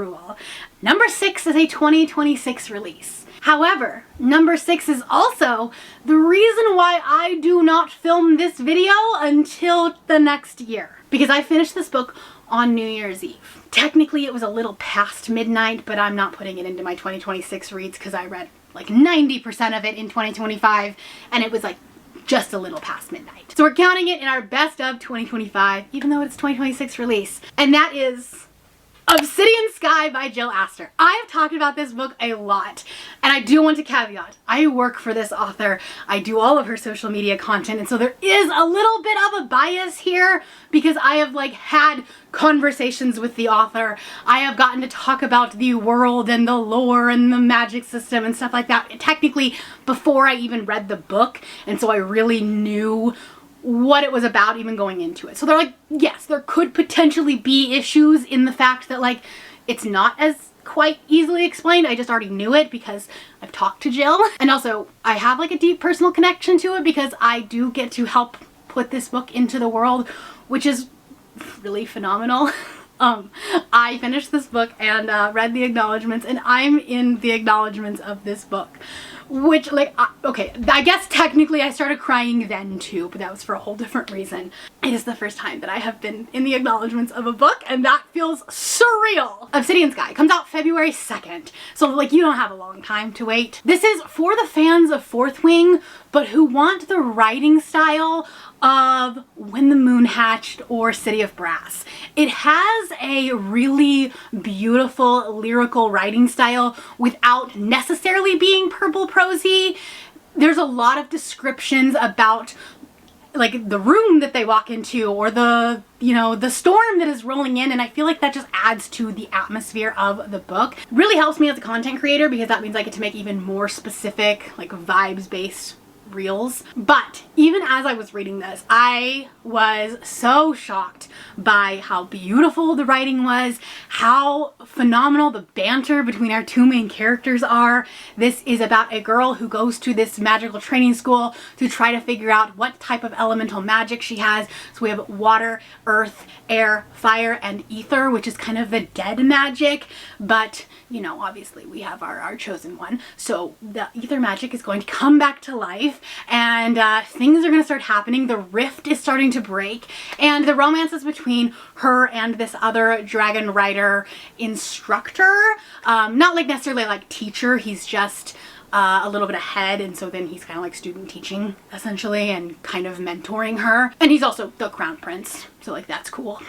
rule. Number 6 is a 2026 release. However, number 6 is also the reason why I do not film this video until the next year. Because I finished this book on New Year's Eve. Technically it was a little past midnight, but I'm not putting it into my 2026 reads because I read like 90% of it in 2025 and it was like just a little past midnight. So we're counting it in our best of 2025, even though it's 2026 release. And that is Obsidian Sky by Jill Astor. I have talked about this book a lot, and I do want to caveat, I work for this author. I do all of her social media content, and so there is a little bit of a bias here because I have like had conversations with the author. I have gotten to talk about the world and the lore and the magic system and stuff like that, technically before I even read the book, and so I really knew what it was about even going into it. So they're like, yes, there could potentially be issues in the fact that like it's not as quite easily explained. I just already knew it because I've talked to Jill. And also I have like a deep personal connection to it because I do get to help put this book into the world, which is really phenomenal. I finished this book and read the acknowledgements, and I'm in the acknowledgements of this book, which like, okay, I guess technically I started crying then too, but that was for a whole different reason. It is the first time that I have been in the acknowledgements of a book, and that feels surreal. Obsidian Sky comes out February 2nd, so like you don't have a long time to wait. This is for the fans of Fourth Wing, but who want the writing style of When the Moon Hatched or City of Brass. It has a really beautiful lyrical writing style without necessarily being purple prosy. There's a lot of descriptions about like the room that they walk into or the, you know, the storm that is rolling in, and I feel like that just adds to the atmosphere of the book. Really helps me as a content creator because that means I get to make even more specific, like vibes-based reels. But even as I was reading this, I was so shocked by how beautiful the writing was, how phenomenal the banter between our two main characters are. This is about a girl who goes to this magical training school to try to figure out what type of elemental magic she has. So we have water, earth, air, fire, and ether, which is kind of the dead magic, but you know, obviously we have our chosen one. So the ether magic is going to come back to life, and things are going to start happening. The rift is starting to break, and the romances between her and this other dragon rider instructor, not like necessarily like teacher, he's just a little bit ahead, and so then he's kind of like student teaching essentially and kind of mentoring her, and he's also the crown prince, so like that's cool.